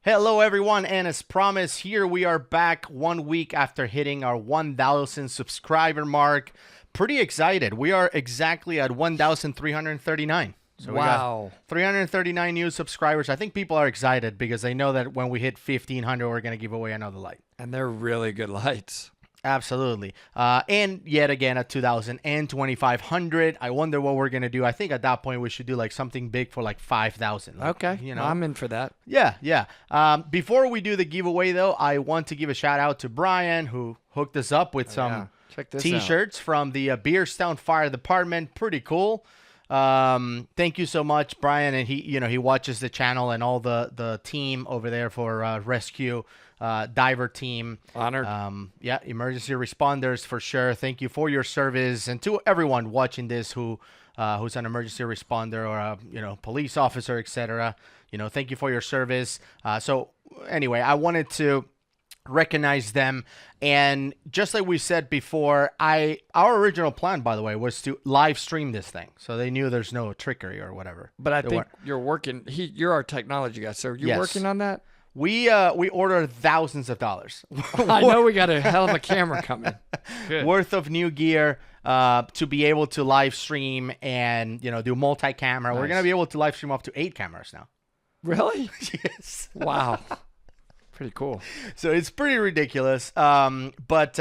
Hello everyone, and as promised, here we are back 1 week after hitting our 1,000 subscriber mark. Pretty excited. We are exactly at 1,339. So wow. we got 339 new subscribers. I think people are excited because they know that when we hit 1,500, we're going to give away another light. And they're really good lights. Absolutely. And yet again at 2,000 and 2,500. I wonder what we're going to do. I think at that point we should do like something big for like 5,000. Like, okay. You know, I'm in for that. Yeah. Before we do the giveaway, though, I want to give a shout out to Brian, who hooked us up with some T-shirts from the Beerstown Fire Department. Pretty cool. Thank you so much, Brian. And he watches the channel and all the team over there for rescue. Diver team. Honored. Yeah, emergency responders for sure. Thank you for your service, and to everyone watching this who's an emergency responder or a police officer, etc. Thank you for your service. So anyway, I wanted to recognize them, and just like we said before, our original plan, by the way, was to live stream this thing, so they knew there's no trickery or whatever. But I think you're working. You're our technology guy, so you're working on that. We ordered thousands of dollars. I know we got a hell of a camera coming. Good. Worth of new gear to be able to live stream and do multi-camera. Nice. We're gonna be able to live stream up to 8 cameras now. Really? Yes. Wow. Pretty cool. So it's pretty ridiculous. But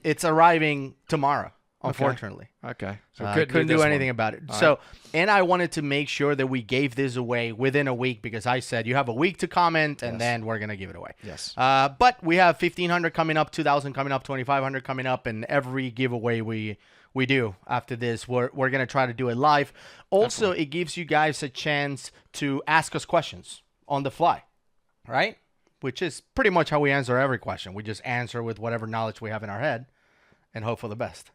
it's arriving tomorrow, unfortunately. Okay. So couldn't do anything about it. So, and I wanted to make sure that we gave this away within a week because I said you have a week to comment and then we're going to give it away. Yes. But we have 1,500 coming up, 2,000 coming up, 2,500 coming up, and every giveaway we do after this, we're going to try to do it live. Also, it gives you guys a chance to ask us questions on the fly, right? Which is pretty much how we answer every question. We just answer with whatever knowledge we have in our head and hope for the best.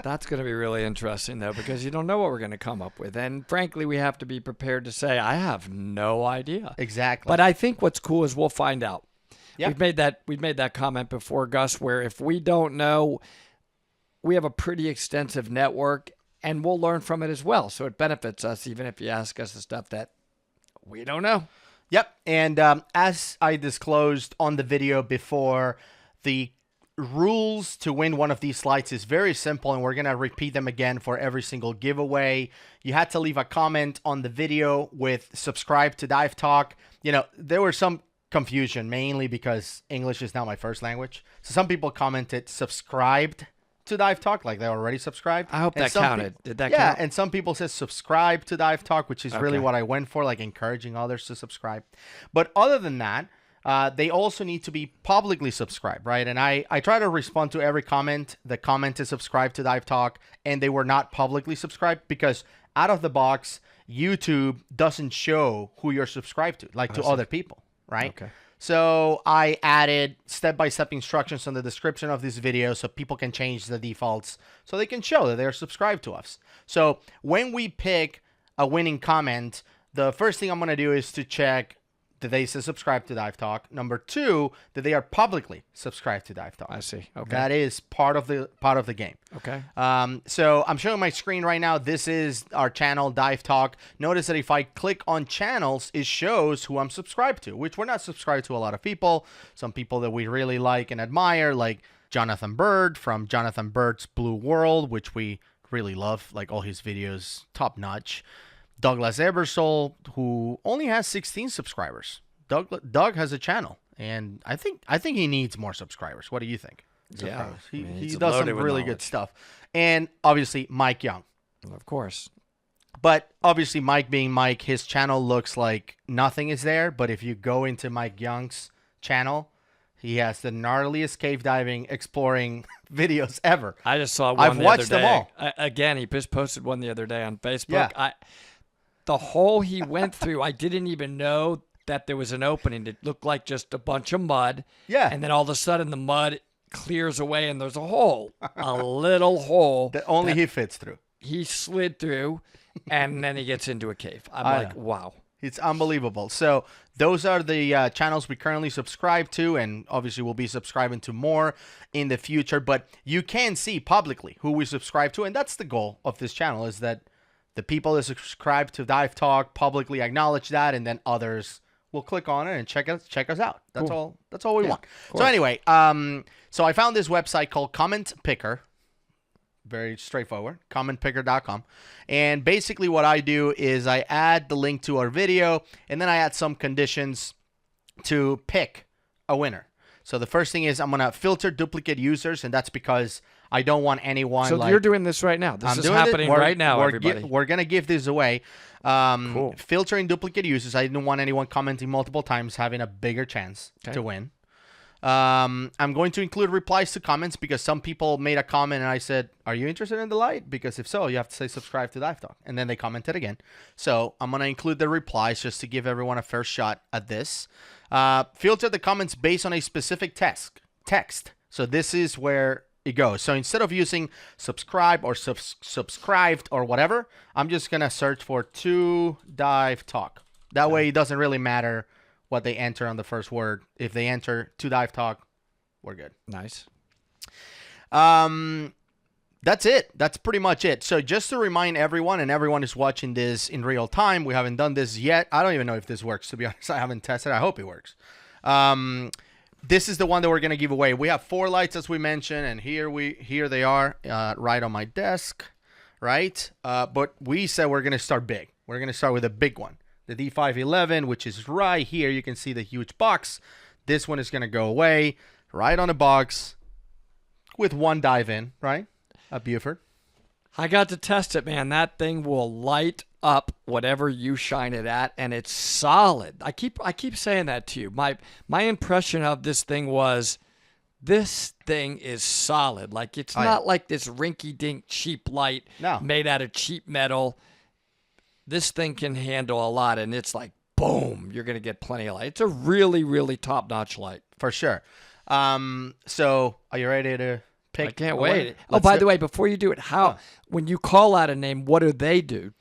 That's going to be really interesting, though, because you don't know what we're going to come up with. And frankly, we have to be prepared to say, I have no idea. Exactly. But I think what's cool is we'll find out. Yep. We've made that comment before, Gus, where if we don't know, we have a pretty extensive network, and we'll learn from it as well. So it benefits us, even if you ask us the stuff that we don't know. Yep. And as I disclosed on the video before, the rules to win one of these slides is very simple, and we're going to repeat them again for every single giveaway. You had to leave a comment on the video with subscribe to Dive Talk. There was some confusion, mainly because English is not my first language. So some people commented subscribed to Dive Talk, like they already subscribed. I hope that counted. Did that count? Yeah, and some people said subscribe to Dive Talk, which is really what I went for, like encouraging others to subscribe. But other than that, they also need to be publicly subscribed, right? And I try to respond to every comment. The comment is subscribe to Dive Talk, and they were not publicly subscribed because out of the box, YouTube doesn't show who you're subscribed to, like to other people, right? Okay. So I added step-by-step instructions on the description of this video so people can change the defaults so they can show that they're subscribed to us. So when we pick a winning comment, the first thing I'm going to do is to check that they say subscribe to Dive Talk. Number 2, that they are publicly subscribed to Dive Talk. I see. Okay. That is part of the game. Okay. So I'm showing my screen right now. This is our channel, Dive Talk. Notice that if I click on channels, it shows who I'm subscribed to, which we're not subscribed to a lot of people. Some people that we really like and admire, like Jonathan Bird from Jonathan Bird's Blue World, which we really love, like all his videos, top notch. Douglas Ebersole, who only has 16 subscribers. Doug has a channel, and I think he needs more subscribers. What do you think? Yeah, he does some really good stuff. And obviously Mike Young. Of course. But obviously Mike being Mike, his channel looks like nothing is there. But if you go into Mike Young's channel, he has the gnarliest cave diving exploring videos ever. I just saw one I've watched them all. Again, he just posted one the other day on Facebook. Yeah. The hole he went through, I didn't even know that there was an opening. It looked like just a bunch of mud. Yeah. And then all of a sudden the mud clears away and there's a hole, a little hole. That only he fits through. He slid through, and then he gets into a cave. I'm like, wow. It's unbelievable. So those are the channels we currently subscribe to, and obviously we'll be subscribing to more in the future. But you can see publicly who we subscribe to, and that's the goal of this channel, is that the people that subscribe to Dive Talk publicly acknowledge that, and then others will click on it and check us out. That's Cool. all. That's all we want. course. So anyway, so I found this website called Comment Picker. Very straightforward, commentpicker.com. And basically what I do is I add the link to our video, and then I add some conditions to pick a winner. So the first thing is I'm going to filter duplicate users, and that's because I don't want anyone. So you're doing this right now. This is happening right now, everybody. We're going to give this away. Cool. Filtering duplicate users. I didn't want anyone commenting multiple times having a bigger chance to win. I'm going to include replies to comments because some people made a comment and I said, are you interested in the light? Because if so, you have to say subscribe to Dive Talk. And then they commented again. So I'm going to include the replies just to give everyone a fair shot at this. Filter the comments based on a specific text. So this is where it goes. So instead of using subscribe or subscribed or whatever, I'm just going to search for to Dive Talk. That way it doesn't really matter what they enter on the first word. If they enter to Dive Talk, we're good. Nice. That's it. That's pretty much it. So just to remind everyone, and everyone is watching this in real time, we haven't done this yet. I don't even know if this works, to be honest. I haven't tested. I hope it works. This is the one that we're going to give away. We have 4 lights, as we mentioned, and here they are right on my desk, right? But we said we're going to start big. We're going to start with a big one. The D511, which is right here. You can see the huge box. This one is going to go away right on the box with one dive in, right? A Buford. I got to test it, man. That thing will light up whatever you shine it at, and it's solid. I keep saying that to you. My impression of this thing was, this thing is solid. Like, it's not like this rinky-dink cheap light made out of cheap metal. This thing can handle a lot, and it's like, boom, you're going to get plenty of light. It's a really, really top-notch light. For sure. So are you ready to pick? I can't wait. Oh, by the way, before you do it, when you call out a name, what do they do?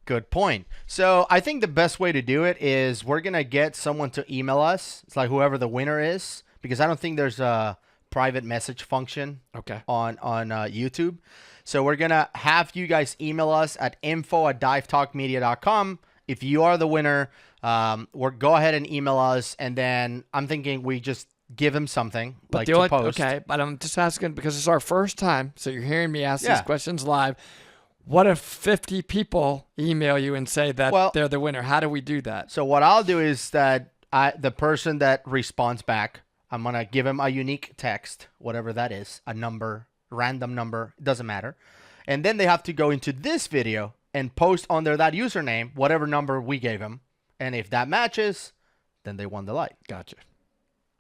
Good point. So I think the best way to do it is we're going to get someone to email us. It's like whoever the winner is, because I don't think there's a private message function on YouTube. So we're going to have you guys email us at info@divetalkmedia.com. If you are the winner, go ahead and email us, and then I'm thinking we just give him something to post. Okay, but I'm just asking because it's our first time, so you're hearing me ask these questions live. What if 50 people email you and say that they're the winner? How do we do that? So what I'll do is that the person that responds back, I'm going to give him a unique text, whatever that is, a number, random number, doesn't matter. And then they have to go into this video and post under that username whatever number we gave him. And if that matches, then they won the light. Gotcha.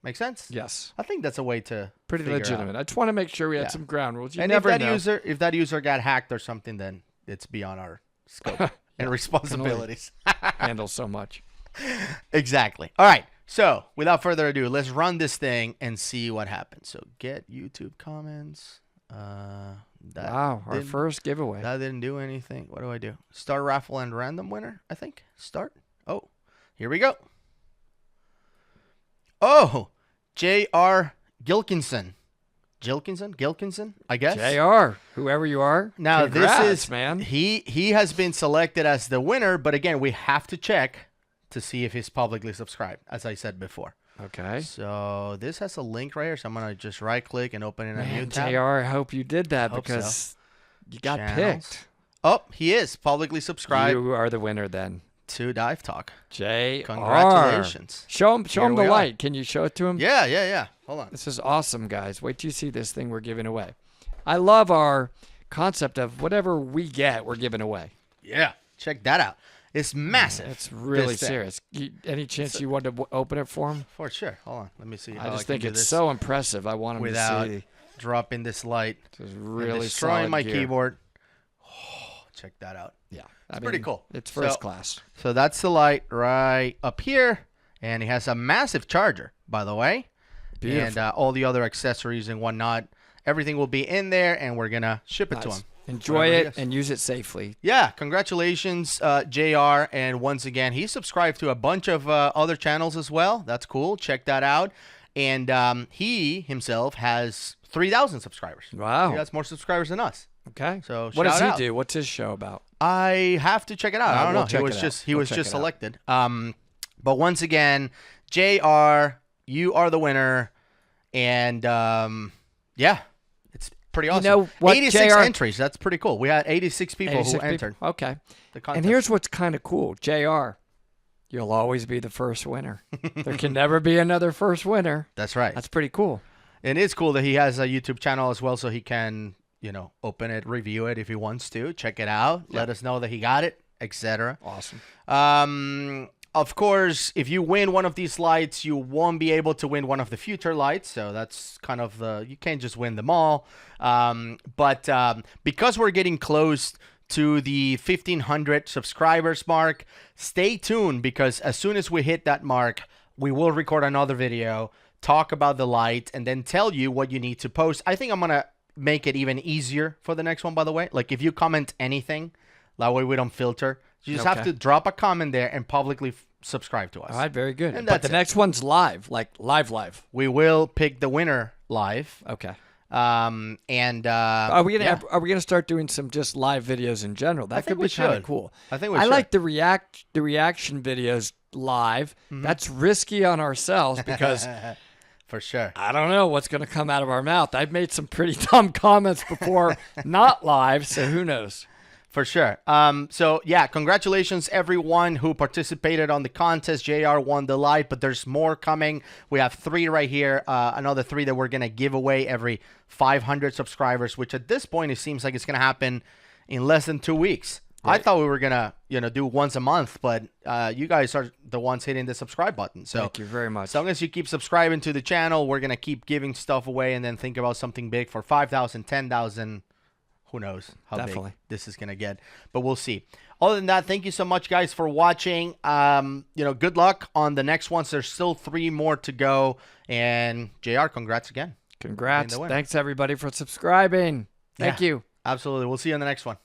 Make sense? Yes. I think that's a way to pretty legitimate. I just want to make sure we had some ground rules. And never if that user got hacked or something, then it's beyond our scope and responsibilities. Handle so much. Exactly. All right. So without further ado, let's run this thing and see what happens. So get YouTube comments. Wow, our first giveaway. That didn't do anything. What do I do? Start raffle and random winner, I think. Start. Oh, here we go. Oh, J.R. Gilkinson, I guess. J.R., whoever you are. Now, congrats, this is, man. He has been selected as the winner, but again, we have to check to see if he's publicly subscribed, as I said before. Okay. So this has a link right here, so I'm going to just right-click and open in a new tab. JR, I hope you did that because you got picked. Oh, he is publicly subscribed. You are the winner then. To Dive Talk. JR. Congratulations. Show him the light. Can you show it to him? Yeah. Hold on. This is awesome, guys. Wait till you see this thing we're giving away. I love our concept of whatever we get, we're giving away. Yeah. Check that out. It's massive. It's really serious. Any chance you want to open it for him? For sure. Hold on. Let me see. I just think it's so impressive. I want him without to see. Dropping this light. It's really destroying my gear. keyboard. Oh, check that out. Yeah. It's pretty cool. It's first class. So that's the light right up here. And it has a massive charger, by the way. Beautiful. And all the other accessories and whatnot. Everything will be in there, and we're going to ship it to him. Enjoy it and use it safely. Yeah, congratulations, JR. And once again, he subscribed to a bunch of other channels as well. That's cool. Check that out. And he himself has 3,000 subscribers. Wow. He has more subscribers than us. Okay. So what does he do? What's his show about? I have to check it out. I don't know. He was just selected. But once again, JR, you are the winner. And yeah, it's pretty awesome. You know what, 86 JR entries. That's pretty cool. We had 86 people 86 who people. entered. Okay. The contest. And here's what's kind of cool. JR, you'll always be the first winner. There can never be another first winner. That's right. That's pretty cool. And it's cool that he has a YouTube channel as well, so he can, open it, review it if he wants to, check it out, let us know that he got it, etc. Awesome. Of course, if you win one of these lights, you won't be able to win one of the future lights. So that's kind of you can't just win them all. But because we're getting close to the 1,500 subscribers mark, stay tuned, because as soon as we hit that mark, we will record another video, talk about the light, and then tell you what you need to post. I think I'm going to make it even easier for the next one, by the way. Like, if you comment anything, that way we don't filter. You just have to drop a comment there and publicly subscribe to us. All right, very good. And But the next one's live, like live. We will pick the winner live. Okay. Are we gonna start doing some just live videos in general? That could be kind of cool. I think we should. I like the reaction videos live. That's risky on ourselves because for sure. I don't know what's gonna come out of our mouth. I've made some pretty dumb comments before, not live, so who knows? For sure. So yeah, congratulations everyone who participated on the contest. JR won the light, but there's more coming. We have 3 right here. Another 3 that we're gonna give away every 500 subscribers, which at this point it seems like it's gonna happen in less than 2 weeks. Right. I thought we were gonna, do once a month, but you guys are the ones hitting the subscribe button. So thank you very much. As long as you keep subscribing to the channel, we're gonna keep giving stuff away, and then think about something big for 5,000, 10,000. Who knows how big this is going to get, but we'll see. Other than that, thank you so much, guys, for watching. Good luck on the next ones. There's still 3 more to go. And JR, congrats again. Congrats. Thanks, everybody, for subscribing. Thank you. Absolutely. We'll see you on the next one.